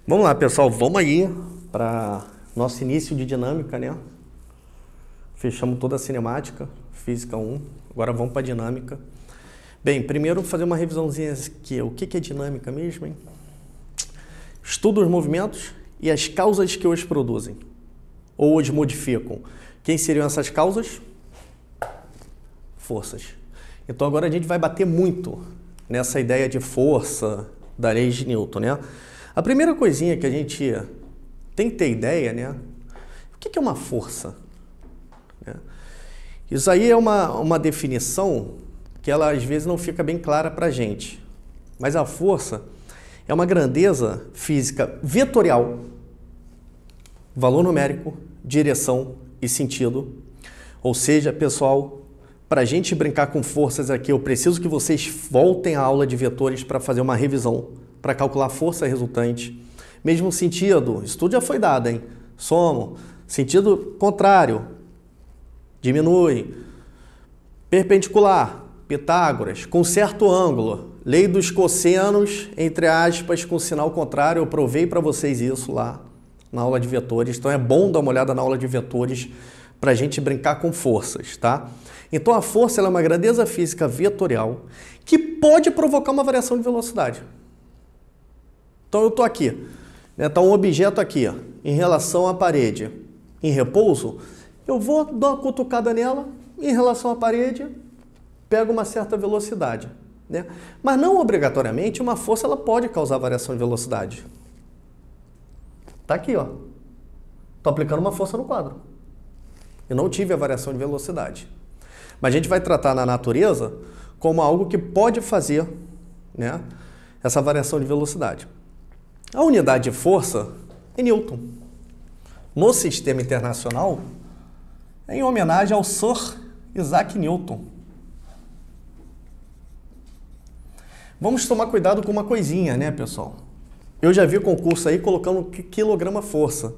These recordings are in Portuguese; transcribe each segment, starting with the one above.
Vamos lá, pessoal, vamos aí para nosso início de dinâmica, né? Fechamos toda a cinemática, física 1, agora vamos para a dinâmica. Bem, primeiro fazer uma revisãozinha aqui. O que é dinâmica mesmo, hein? Estuda os movimentos e as causas que os produzem, ou os modificam. Quem seriam essas causas? Forças. Então agora a gente vai bater muito nessa ideia de força da lei de Newton, né? A primeira coisinha que a gente tem que ter ideia, né? O que é uma força? Isso aí é uma definição que ela às vezes não fica bem clara para a gente. Mas a força é uma grandeza física vetorial, valor numérico, direção e sentido. Ou seja, pessoal, para a gente brincar com forças aqui, eu preciso que vocês voltem à aula de vetores para fazer uma revisão, para calcular a força resultante. Mesmo sentido, isso tudo já foi dado, hein? Somo, sentido contrário, diminui. Perpendicular, Pitágoras, com certo ângulo, lei dos cossenos, entre aspas, com sinal contrário. Eu provei para vocês isso lá na aula de vetores, então é bom dar uma olhada na aula de vetores para a gente brincar com forças, tá? Então a força ela é uma grandeza física vetorial que pode provocar uma variação de velocidade. Então eu estou aqui, né? Está um objeto aqui, ó, em relação à parede, em repouso, eu vou dar uma cutucada nela, em relação à parede, pego uma certa velocidade, né? Mas não obrigatoriamente uma força ela pode causar variação de velocidade. Está aqui, ó. Estou aplicando uma força no quadro. Eu não tive a variação de velocidade. Mas a gente vai tratar na natureza como algo que pode fazer, né, essa variação de velocidade. A unidade de força é Newton. No sistema internacional, é em homenagem ao Sir Isaac Newton. Vamos tomar cuidado com uma coisinha, né, pessoal? Eu já vi concurso aí colocando quilograma força.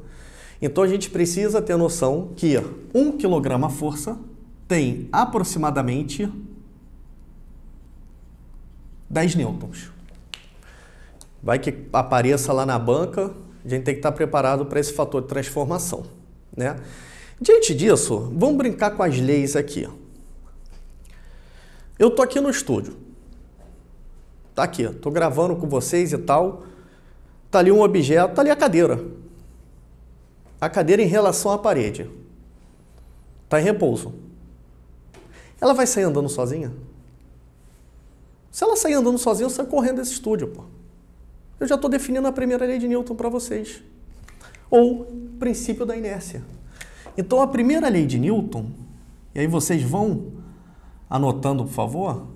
Então a gente precisa ter noção que 1 quilograma força tem aproximadamente 10 nêutrons. Vai que apareça lá na banca, a gente tem que estar preparado para esse fator de transformação, né? Diante disso, vamos brincar com as leis aqui. Eu tô aqui no estúdio. Tá aqui, tô gravando com vocês e tal. Tá ali um objeto, tá ali a cadeira. A cadeira em relação à parede. Tá em repouso. Ela vai sair andando sozinha? Se ela sair andando sozinha, eu saio correndo desse estúdio, pô. Eu já estou definindo a primeira lei de Newton para vocês. Ou princípio da inércia. Então, a primeira lei de Newton, e aí vocês vão anotando, por favor.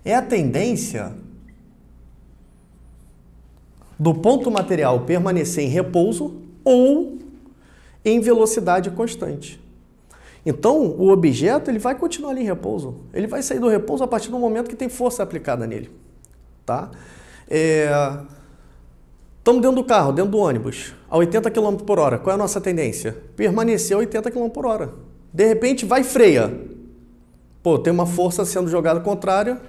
É a tendência do ponto material permanecer em repouso ou em velocidade constante. Então, o objeto ele vai continuar ali em repouso. Ele vai sair do repouso a partir do momento que tem força aplicada nele. Tá? Estamos dentro do carro, dentro do ônibus, a 80 km por hora. Qual é a nossa tendência? Permanecer a 80 km por hora. De repente, vai e freia. Pô, tem uma força sendo jogada contrária,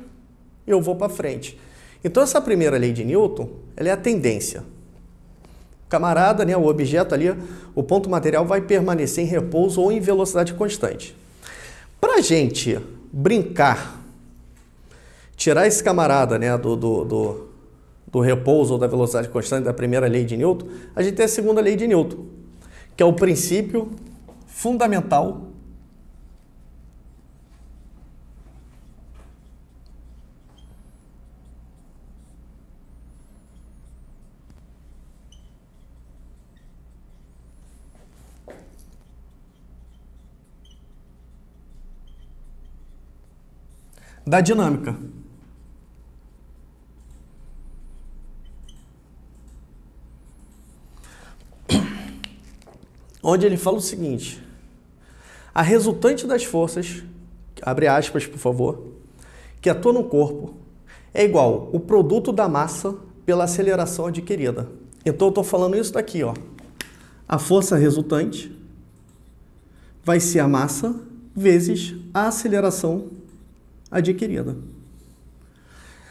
eu vou para frente. Então, essa primeira lei de Newton, ela é a tendência. O camarada, né, o objeto ali, o ponto material vai permanecer em repouso ou em velocidade constante. Para a gente brincar, tirar esse camarada, né, do repouso ou da velocidade constante da primeira lei de Newton, a gente tem a segunda lei de Newton, que é o princípio fundamental da dinâmica. Onde ele fala o seguinte: a resultante das forças, abre aspas, por favor, que atua no corpo é igual o produto da massa pela aceleração adquirida. Então eu estou falando isso daqui, ó. A força resultante vai ser a massa vezes a aceleração adquirida.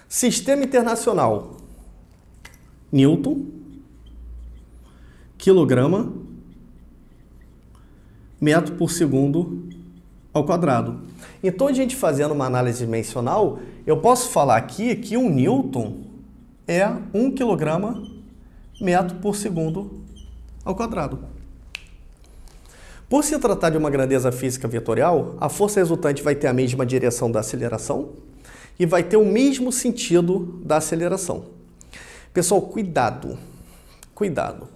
Sistema internacional. Newton, quilograma, metro por segundo ao quadrado. Então, a gente fazendo uma análise dimensional, eu posso falar aqui que um Newton é 1 quilograma metro por segundo ao quadrado. Por se tratar de uma grandeza física vetorial, a força resultante vai ter a mesma direção da aceleração e vai ter o mesmo sentido da aceleração. Pessoal, cuidado, cuidado.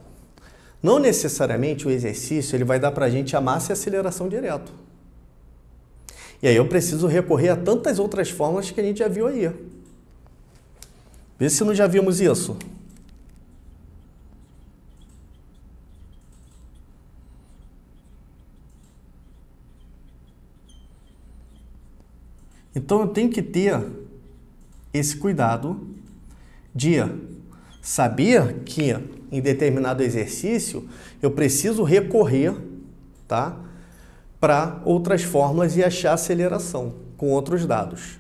Não necessariamente o exercício ele vai dar para a gente a massa e a aceleração direto. E aí eu preciso recorrer a tantas outras fórmulas que a gente já viu aí. Vê se não já vimos isso. Então eu tenho que ter esse cuidado de saber que em determinado exercício eu preciso recorrer, tá, para outras fórmulas e achar aceleração com outros dados.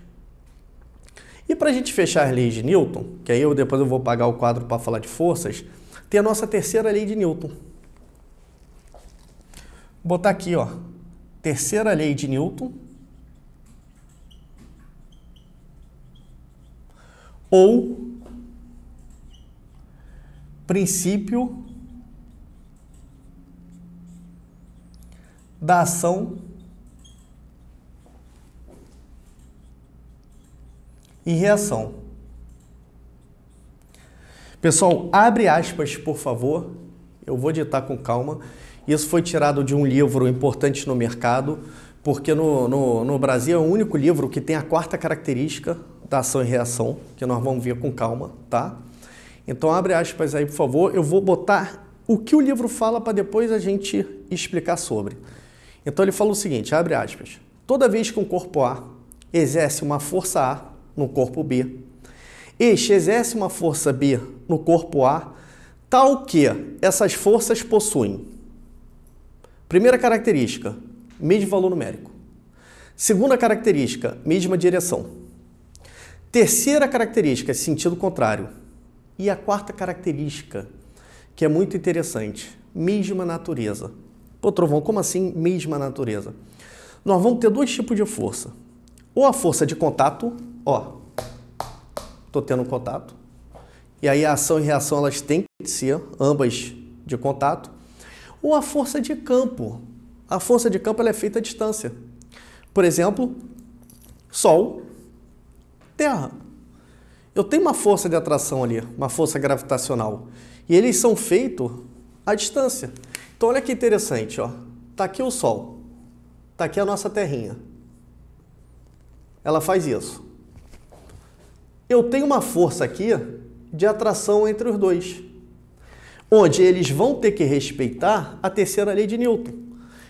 E para a gente fechar as leis de Newton, que aí depois eu vou pagar o quadro para falar de forças, tem a nossa terceira lei de Newton. Vou botar aqui, ó, terceira lei de Newton, ou princípio da ação e reação. Pessoal, abre aspas, por favor. Eu vou ditar com calma. Isso foi tirado de um livro importante no mercado, porque no Brasil é o único livro que tem a quarta característica da ação e reação, que nós vamos ver com calma, tá? Então, abre aspas aí, por favor. Eu vou botar o que o livro fala para depois a gente explicar sobre. Então, ele fala o seguinte, abre aspas. Toda vez que um corpo A exerce uma força A no corpo B, este exerce uma força B no corpo A, tal que essas forças possuem. Primeira característica, mesmo valor numérico. Segunda característica, mesma direção. Terceira característica, sentido contrário. E a quarta característica, que é muito interessante, mesma natureza. Pô, Trovão, como assim mesma natureza? Nós vamos ter dois tipos de força. Ou a força de contato, ó, estou tendo contato, e aí a ação e reação elas têm que ser ambas de contato, ou a força de campo. A força de campo ela é feita à distância. Por exemplo, Sol, Terra. Eu tenho uma força de atração ali, uma força gravitacional, e eles são feitos à distância. Então olha que interessante, ó. Tá aqui o Sol, tá aqui a nossa Terrinha. Ela faz isso. Eu tenho uma força aqui de atração entre os dois, onde eles vão ter que respeitar a terceira lei de Newton.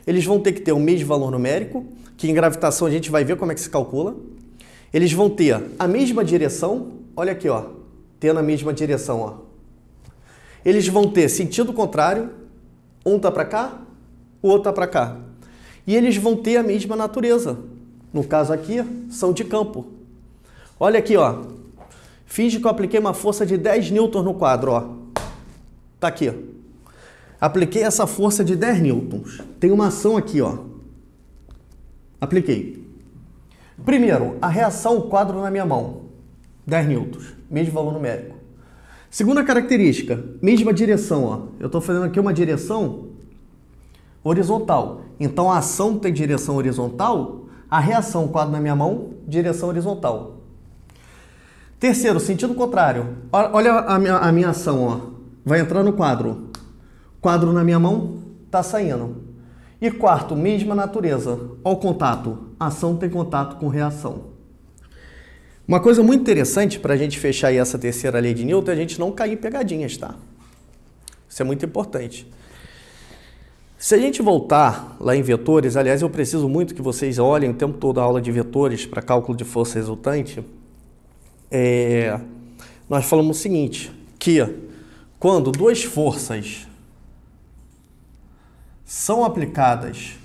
Eles vão ter que ter o mesmo valor numérico, que em gravitação a gente vai ver como é que se calcula. Eles vão ter a mesma direção, olha aqui, ó, tendo a mesma direção, ó. Eles vão ter sentido contrário, um tá para cá, o outro tá para cá. E eles vão ter a mesma natureza. No caso aqui, são de campo. Olha aqui, ó. Finge que eu apliquei uma força de 10 newtons no quadro, ó. Tá aqui. Apliquei essa força de 10 newtons. Tem uma ação aqui, ó. Apliquei. Primeiro, a reação, o quadro na minha mão. 10 newtons, mesmo valor numérico. Segunda característica, mesma direção, ó. Eu estou fazendo aqui uma direção horizontal. Então, a ação tem direção horizontal, a reação, o quadro na minha mão, direção horizontal. Terceiro, sentido contrário. Olha a minha ação, ó. Vai entrar no quadro. Quadro na minha mão, tá saindo. E quarto, mesma natureza. Olha o contato. Ação tem contato com reação. Uma coisa muito interessante para a gente fechar aí essa terceira lei de Newton é a gente não cair em pegadinhas, tá? Isso é muito importante. Se a gente voltar lá em vetores, aliás, eu preciso muito que vocês olhem o tempo todo a aula de vetores para cálculo de força resultante. Nós falamos o seguinte, que quando duas forças são aplicadas...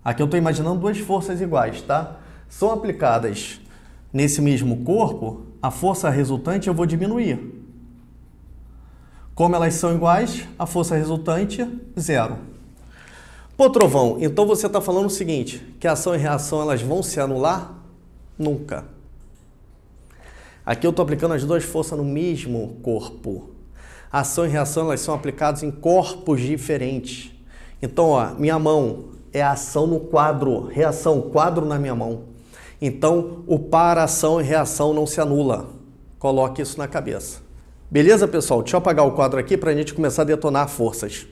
Aqui eu estou imaginando duas forças iguais, tá? São aplicadas nesse mesmo corpo, a força resultante eu vou diminuir. Como elas são iguais, a força resultante, zero. Pô, Trovão, então você está falando o seguinte, que ação e reação elas vão se anular? Nunca. Aqui eu estou aplicando as duas forças no mesmo corpo. Ação e reação elas são aplicadas em corpos diferentes. Então, ó, minha mão é a ação no quadro, reação, quadro na minha mão. Então, o par, ação e reação não se anula. Coloque isso na cabeça. Beleza, pessoal? Deixa eu apagar o quadro aqui para a gente começar a detonar forças.